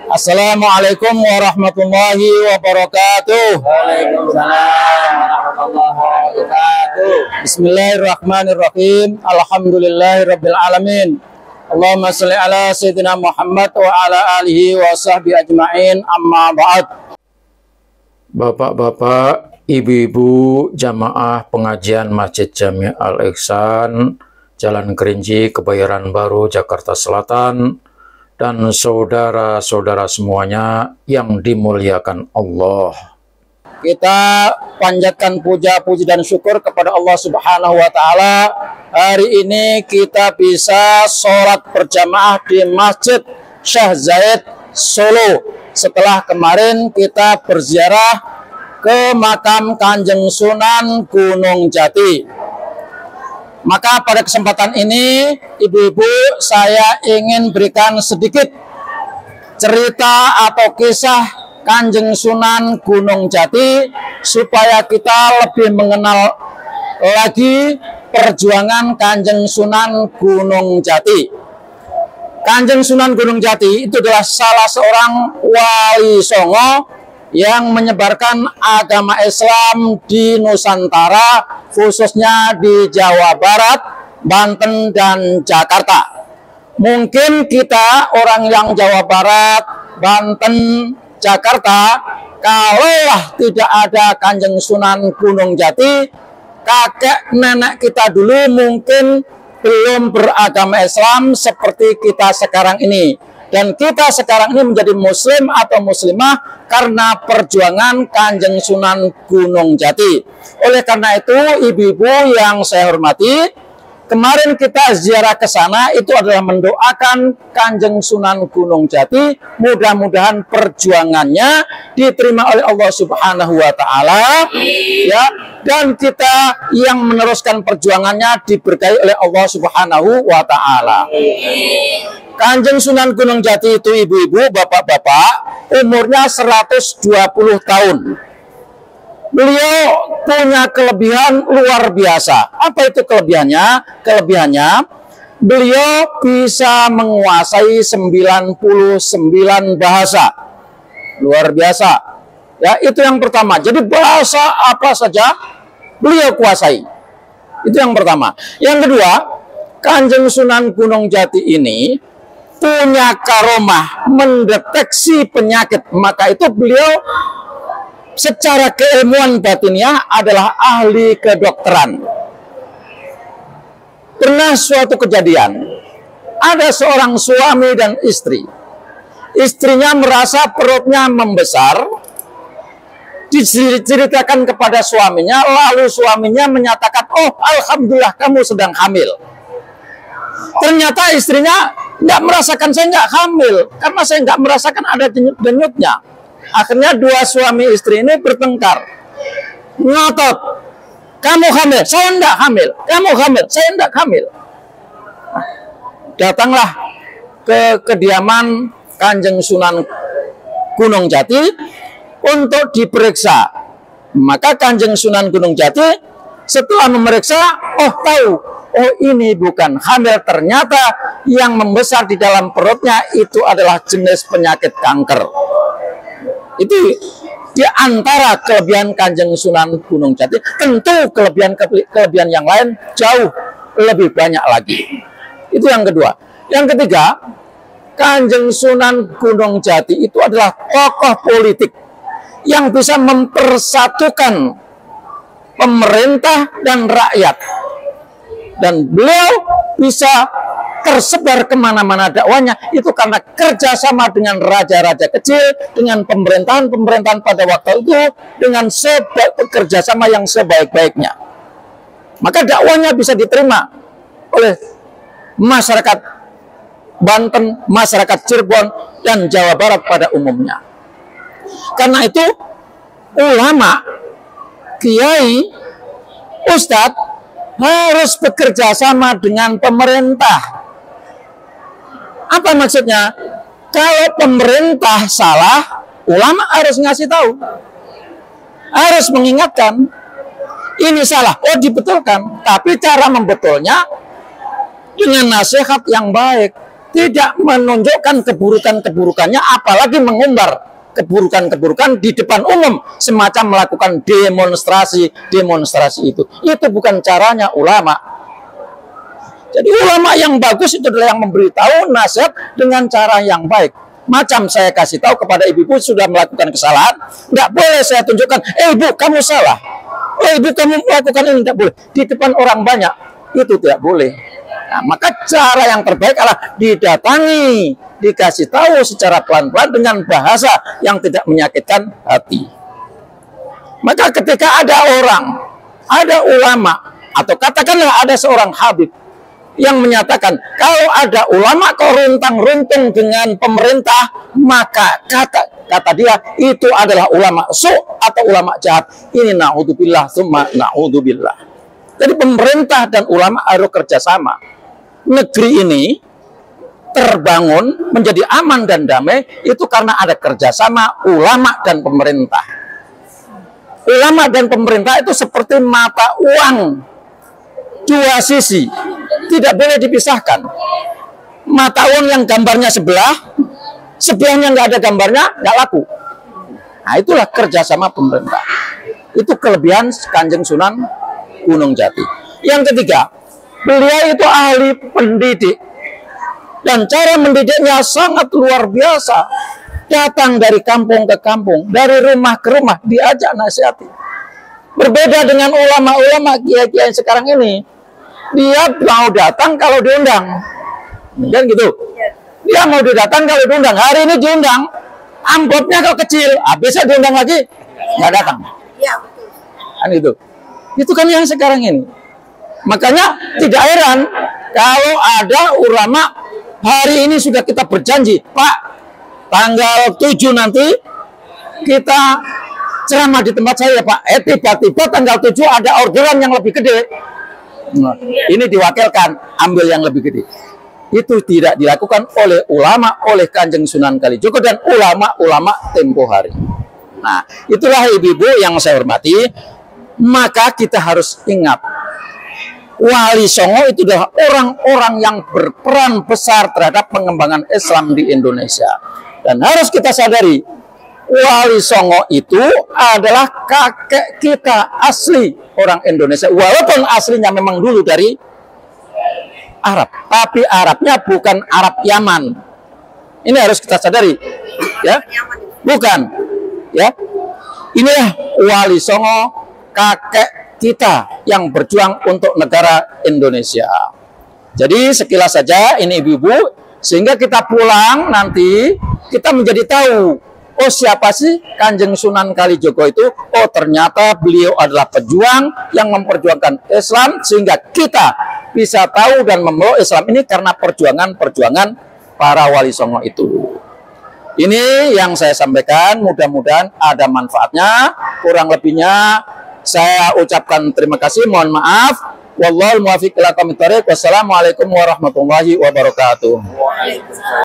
Assalamualaikum warahmatullahi wabarakatuh. Waalaikumsalam warahmatullahi wabarakatuh. Bismillahirrahmanirrahim. Alhamdulillahirabbil alamin. Allahumma shalli ala sayyidina Muhammad wa ala alihi wa sahbihi ajmain. Amma ba'd. Bapak-bapak, ibu-ibu, jamaah pengajian Masjid Jami Al-Ihsan, Jalan Kerinci, Kebayoran Baru, Jakarta Selatan, dan saudara-saudara semuanya yang dimuliakan Allah. Kita panjatkan puja, puji dan syukur kepada Allah Subhanahu wa Ta'ala. Hari ini kita bisa sholat berjamaah di Masjid Syekh Zayed Solo. Setelah kemarin kita berziarah ke makam Kanjeng Sunan Gunung Jati. Maka pada kesempatan ini, ibu-ibu, saya ingin berikan sedikit cerita atau kisah Kanjeng Sunan Gunung Jati supaya kita lebih mengenal lagi perjuangan Kanjeng Sunan Gunung Jati. Kanjeng Sunan Gunung Jati itu adalah salah seorang wali songo yang menyebarkan agama Islam di Nusantara, khususnya di Jawa Barat, Banten, dan Jakarta. Mungkin kita orang yang Jawa Barat, Banten, Jakarta, kalaulah tidak ada Kanjeng Sunan Gunung Jati, kakek nenek kita dulu mungkin belum beragama Islam seperti kita sekarang ini. Dan kita sekarang ini menjadi muslim atau muslimah karena perjuangan Kanjeng Sunan Gunung Jati. Oleh karena itu, ibu-ibu yang saya hormati, kemarin kita ziarah ke sana itu adalah mendoakan Kanjeng Sunan Gunung Jati, mudah-mudahan perjuangannya diterima oleh Allah Subhanahu wa Ta'ala, ya, dan kita yang meneruskan perjuangannya diberkahi oleh Allah Subhanahu wa Ta'ala. Kanjeng Sunan Gunung Jati itu, ibu-ibu, bapak-bapak, umurnya 120 tahun. Beliau punya kelebihan luar biasa. Apa itu kelebihannya? Kelebihannya, beliau bisa menguasai 99 bahasa. Luar biasa. Ya, itu yang pertama. Jadi bahasa apa saja beliau kuasai. Itu yang pertama. Yang kedua, Kanjeng Sunan Gunung Jati ini punya karomah mendeteksi penyakit. Maka itu beliau secara keilmuan batinnya adalah ahli kedokteran. Pernah suatu kejadian, ada seorang suami dan istri. Istrinya merasa perutnya membesar, diceritakan kepada suaminya, lalu suaminya menyatakan, oh alhamdulillah kamu sedang hamil. Ternyata istrinya nggak merasakan, saya nggak hamil, karena saya nggak merasakan ada denyutnya. Akhirnya dua suami istri ini bertengkar, ngotot, kamu hamil, saya nggak hamil, kamu hamil, saya nggak hamil. Datanglah ke kediaman Kanjeng Sunan Gunung Jati untuk diperiksa. Maka Kanjeng Sunan Gunung Jati setelah memeriksa, oh tahu, oh ini bukan hamil, ternyata yang membesar di dalam perutnya itu adalah jenis penyakit kanker. Itu di antara kelebihan Kanjeng Sunan Gunung Jati. Tentu kelebihan yang lain jauh lebih banyak lagi. Itu yang kedua. Yang ketiga, Kanjeng Sunan Gunung Jati itu adalah tokoh politik yang bisa mempersatukan pemerintah dan rakyat. Dan beliau bisa tersebar kemana-mana dakwahnya itu karena kerjasama dengan raja-raja kecil, dengan pemerintahan-pemerintahan pada waktu itu, dengan kerjasama yang sebaik-baiknya. Maka dakwahnya bisa diterima oleh masyarakat Banten, masyarakat Cirebon, dan Jawa Barat pada umumnya. Karena itu, ulama, kiai, ustadz harus bekerja sama dengan pemerintah. Apa maksudnya? Kalau pemerintah salah, ulama harus ngasih tahu, harus mengingatkan, ini salah, oh dibetulkan. Tapi cara membetulnya dengan nasihat yang baik, tidak menunjukkan keburukan-keburukannya, apalagi mengumbar keburukan-keburukan di depan umum, semacam melakukan demonstrasi itu bukan caranya ulama. Jadi ulama yang bagus itu adalah yang memberitahu nasihat dengan cara yang baik. Macam saya kasih tahu kepada ibu-ibu sudah melakukan kesalahan, nggak boleh saya tunjukkan, ibu kamu salah, ibu kamu melakukan ini, tidak boleh di depan orang banyak, itu tidak boleh. Nah, maka cara yang terbaik adalah didatangi, dikasih tahu secara pelan-pelan dengan bahasa yang tidak menyakitkan hati. Maka ketika ada ulama, atau katakanlah ada seorang habib yang menyatakan kalau ada ulama kok runtang-runtung dengan pemerintah, maka kata dia itu adalah ulama su atau ulama jahat. Ini na'udzubillah summa na'udzubillah. Jadi pemerintah dan ulama harus kerjasama. Negeri ini terbangun menjadi aman dan damai itu karena ada kerjasama ulama dan pemerintah. Ulama dan pemerintah itu seperti mata uang, dua sisi, tidak boleh dipisahkan. Mata uang yang gambarnya sebelahnya nggak ada gambarnya, nggak laku. Nah, itulah kerjasama pemerintah. Itu kelebihan Kanjeng Sunan Gunung Jati. Yang ketiga, beliau itu ahli pendidik. Dan cara mendidiknya sangat luar biasa. Datang dari kampung ke kampung, dari rumah ke rumah, diajak nasihati. Berbeda dengan ulama-ulama kiai-kiai sekarang ini. Dia mau datang kalau diundang. Kan gitu. Dia mau didatang kalau diundang. Hari ini diundang, amplopnya kok kecil. Besok diundang lagi, nggak datang. Kan gitu. Itu kan yang sekarang ini. Makanya tidak heran kalau ada ulama hari ini sudah kita berjanji, Pak, tanggal 7 nanti kita ceramah di tempat saya, Pak. Tiba-tiba tanggal 7 ada orderan yang lebih gede. Nah, ini diwakilkan, ambil yang lebih gede. Itu tidak dilakukan oleh ulama, oleh Kanjeng Sunan Kalijogo dan ulama-ulama tempo hari. Nah, itulah ibu-ibu yang saya hormati. Maka kita harus ingat, Wali Songo itu adalah orang-orang yang berperan besar terhadap pengembangan Islam di Indonesia. Dan harus kita sadari, Wali Songo itu adalah kakek kita asli orang Indonesia. Walaupun aslinya memang dulu dari Arab, tapi Arabnya bukan Arab Yaman. Ini harus kita sadari, ya, bukan, ya. Inilah Wali Songo, kakek kita yang berjuang untuk negara Indonesia. Jadi sekilas saja ini ibu-ibu, sehingga kita pulang nanti kita menjadi tahu, oh siapa sih Kanjeng Sunan Kalijogo itu? Oh ternyata beliau adalah pejuang yang memperjuangkan Islam, sehingga kita bisa tahu dan memeluk Islam ini karena perjuangan-perjuangan para Wali Songo itu. Ini yang saya sampaikan, mudah-mudahan ada manfaatnya. Kurang lebihnya saya ucapkan terima kasih, mohon maaf. Wallahul muwaffiq ila aqwamit thoriq. Wassalamualaikum warahmatullahi wabarakatuh.